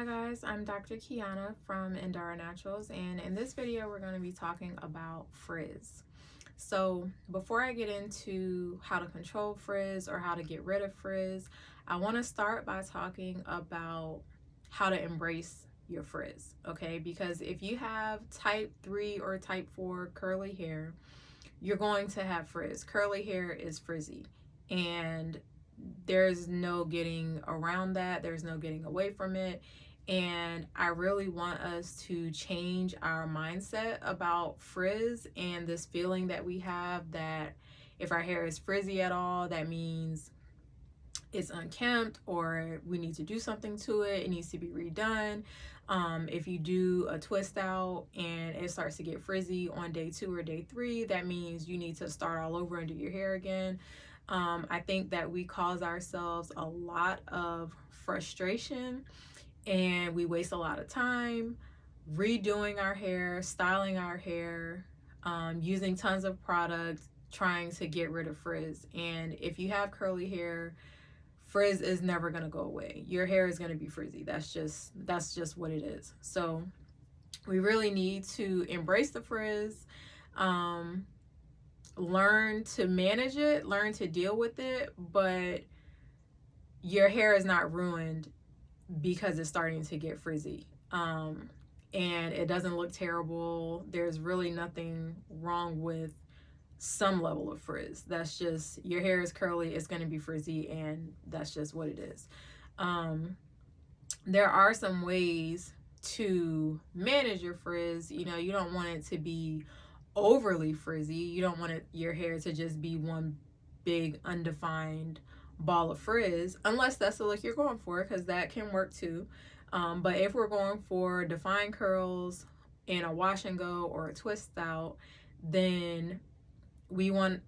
Hi guys, I'm Dr. Kiana from Endara Naturals, and in this video we're going to be talking about frizz. So before I get into how to control frizz or how to get rid of frizz, I want to start by talking about how to embrace your frizz, okay? Because if you have type 3 or type 4 curly hair, you're going to have frizz. Curly hair is frizzy, and there's no getting around that. There's no getting away from it. And I really want us to change our mindset about frizz and this feeling that we have that if our hair is frizzy at all, that means it's unkempt or we need to do something to it. It needs to be redone. If you do a twist out and it starts to get frizzy on day 2 or day 3, that means you need to start all over and do your hair again. I think that we cause ourselves a lot of frustration and we waste a lot of time redoing our hair, styling our hair, using tons of products, trying to get rid of frizz. And if you have curly hair, frizz is never going to go away. Your hair is going to be frizzy. That's just what it is. So we really need to embrace the frizz, learn to manage it, learn to deal with it, but your hair is not ruined because it's starting to get frizzy. And it doesn't look terrible. There's really nothing wrong with some level of frizz. That's just, your hair is curly, it's going to be frizzy, and that's just what it is. There are some ways to manage your frizz. You know, you don't want it to be overly frizzy. You don't want your hair to just be one big undefined ball of frizz, unless that's the look you're going for, because that can work too. But if we're going for defined curls in a wash and go or a twist out, then we want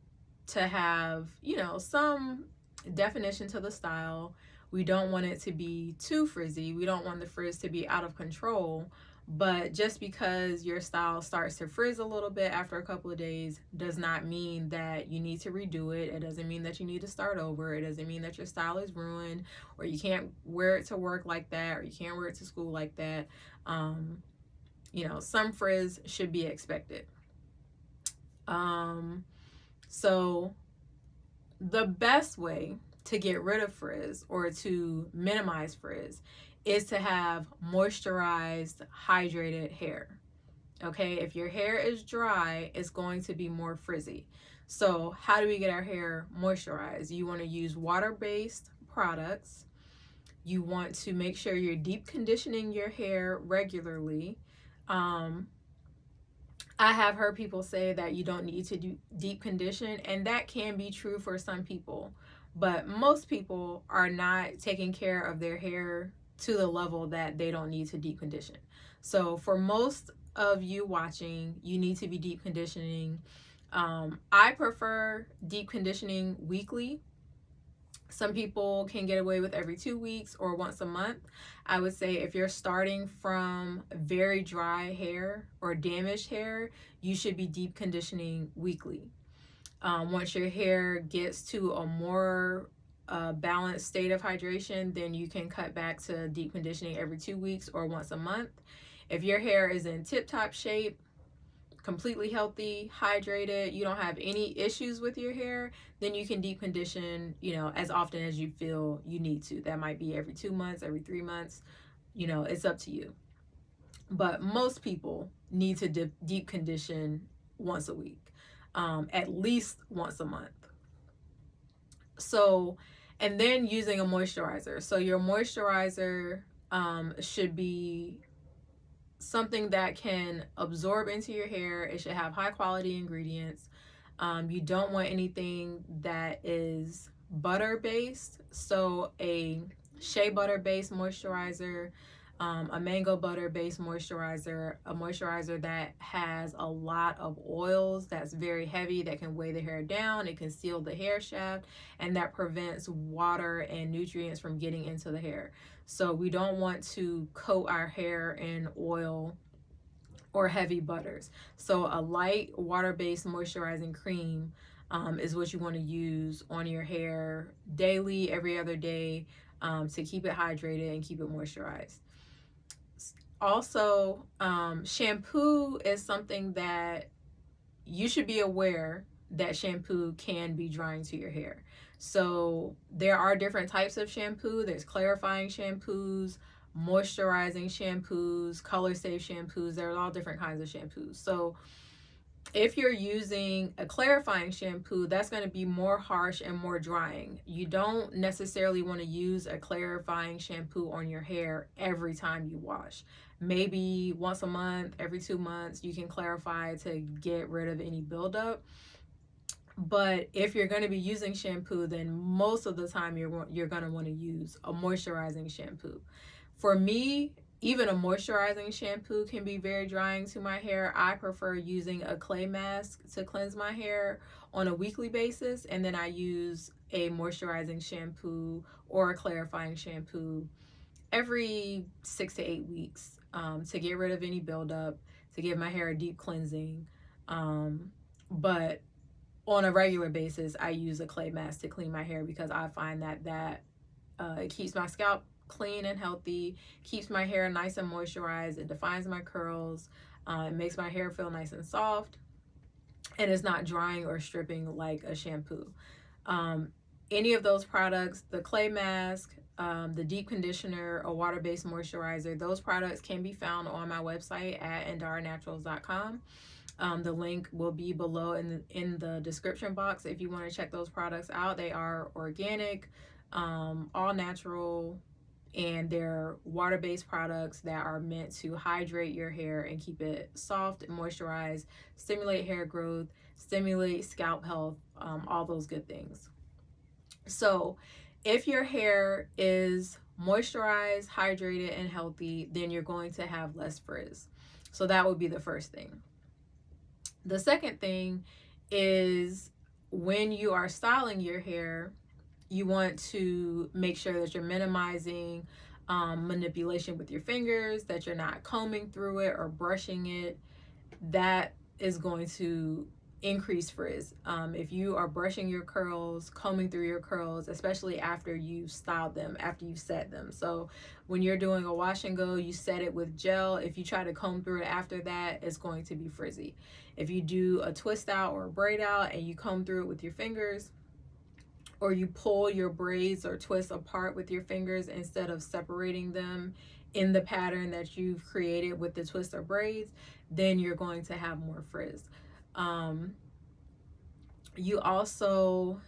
to have, you know, some definition to the style. We don't want it to be too frizzy. We don't want the frizz to be out of control. But just because your style starts to frizz a little bit after a couple of days does not mean that you need to redo it. It doesn't mean that you need to start over. It doesn't mean that your style is ruined or you can't wear it to work like that or you can't wear it to school like that. You know, some frizz should be expected. So the best way to get rid of frizz or to minimize frizz is to have moisturized, hydrated hair. Okay, if your hair is dry, it's going to be more frizzy. So how do we get our hair moisturized? You want to use water-based products. You want to make sure you're deep conditioning your hair regularly. I have heard people say that you don't need to do deep condition, and that can be true for some people, but most people are not taking care of their hair to the level that they don't need to deep condition. So for most of you watching, you need to be deep conditioning. I prefer deep conditioning weekly. Some people can get away with every 2 weeks or once a month. I would say if you're starting from very dry hair or damaged hair, you should be deep conditioning weekly. Once your hair gets to a more balanced state of hydration, then you can cut back to deep conditioning every 2 weeks or once a month. If your hair is in tip-top shape, completely healthy, hydrated, you don't have any issues with your hair, then you can deep condition, you know, as often as you feel you need to. That might be every 2 months, every 3 months, you know, it's up to you. But most people need to deep condition once a week, at least once a month. So, and then using a moisturizer. So your moisturizer should be something that can absorb into your hair. It should have high quality ingredients. You don't want anything that is butter based. So a shea butter based moisturizer, a mango butter based moisturizer, a moisturizer that has a lot of oils, that's very heavy, that can weigh the hair down, it can seal the hair shaft, and that prevents water and nutrients from getting into the hair. So we don't want to coat our hair in oil or heavy butters. So a light water-based moisturizing cream is what you want to use on your hair daily, every other day, to keep it hydrated and keep it moisturized. Also, shampoo is something that you should be aware that shampoo can be drying to your hair. So there are different types of shampoo. There's clarifying shampoos, moisturizing shampoos, color safe shampoos. There's all different kinds of shampoos. So if you're using a clarifying shampoo, that's going to be more harsh and more drying. You don't necessarily want to use a clarifying shampoo on your hair every time you wash. Maybe once a month, every 2 months, you can clarify to get rid of any buildup. But if you're going to be using shampoo, then most of the time you're going to want to use a moisturizing shampoo. For me, even a moisturizing shampoo can be very drying to my hair. I prefer using a clay mask to cleanse my hair on a weekly basis, and then I use a moisturizing shampoo or a clarifying shampoo every 6 to 8 weeks, to get rid of any buildup, to give my hair a deep cleansing. But on a regular basis, I use a clay mask to clean my hair because I find that it keeps my scalp clean and healthy, keeps my hair nice and moisturized, it defines my curls, it makes my hair feel nice and soft, and it's not drying or stripping like a shampoo. Any of those products, the clay mask, the deep conditioner, a water-based moisturizer, those products can be found on my website at endaranaturals.com. The link will be below in the description box if you want to check those products out. They are organic, all natural, and they're water-based products that are meant to hydrate your hair and keep it soft and moisturized, stimulate hair growth, stimulate scalp health, all those good things. So if your hair is moisturized, hydrated, and healthy, then you're going to have less frizz. So that would be the first thing. The second thing is, when you are styling your hair, you want to make sure that you're minimizing manipulation with your fingers, that you're not combing through it or brushing it. That is going to increase frizz. If you are brushing your curls, combing through your curls, especially after you've styled them, after you've set them. So when you're doing a wash and go, you set it with gel. If you try to comb through it after that, it's going to be frizzy. If you do a twist out or a braid out and you comb through it with your fingers, or you pull your braids or twists apart with your fingers instead of separating them in the pattern that you've created with the twist or braids, then you're going to have more frizz. You also,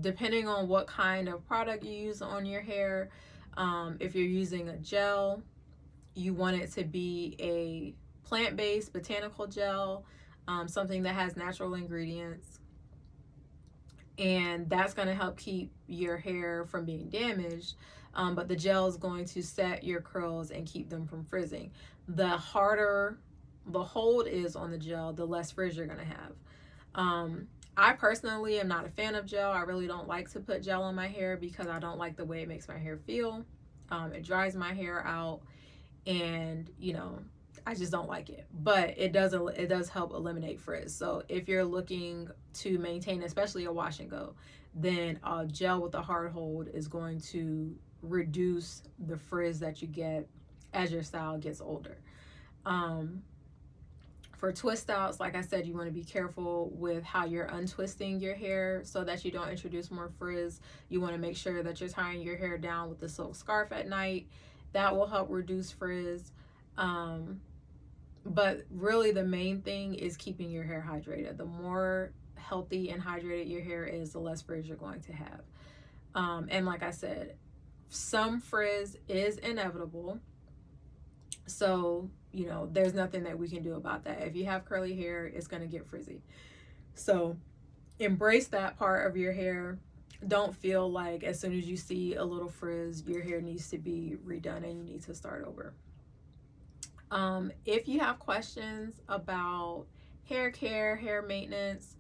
depending on what kind of product you use on your hair, if you're using a gel, you want it to be a plant-based botanical gel, something that has natural ingredients, and that's going to help keep your hair from being damaged. But the gel is going to set your curls and keep them from frizzing. The harder the hold is on the gel, the less frizz you're going to have. I personally am not a fan of gel. I really don't like to put gel on my hair because I don't like the way it makes my hair feel. It dries my hair out, and I just don't like it. But it does help eliminate frizz. So if you're looking to maintain, especially a wash and go, then a gel with a hard hold is going to reduce the frizz that you get as your style gets older. For twist outs, like I said, you want to be careful with how you're untwisting your hair so that you don't introduce more frizz. You want to make sure that you're tying your hair down with a silk scarf at night. That will help reduce frizz. But really the main thing is keeping your hair hydrated. The more healthy and hydrated your hair is, the less frizz you're going to have. And like I said, some frizz is inevitable. So, there's nothing that we can do about that. If you have curly hair, it's going to get frizzy. So embrace that part of your hair. Don't feel like as soon as you see a little frizz, your hair needs to be redone and you need to start over. If you have questions about hair care, hair maintenance,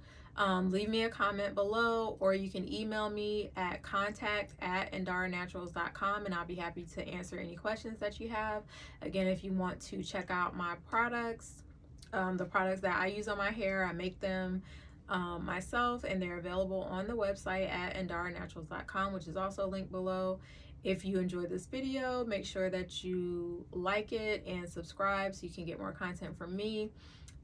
leave me a comment below, or you can email me at contact@endaranaturals.com, and I'll be happy to answer any questions that you have. Again, if you want to check out my products, the products that I use on my hair, I make them myself, and they're available on the website at endaranaturals.com, which is also linked below. If you enjoyed this video, make sure that you like it and subscribe so you can get more content from me.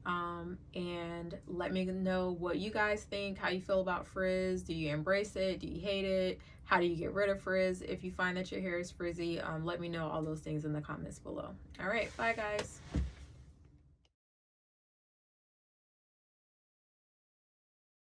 And let me know what you guys think, how you feel about frizz. Do you embrace it? Do you hate it? How do you get rid of frizz? If you find that your hair is frizzy, let me know all those things in the comments below. All right, bye guys.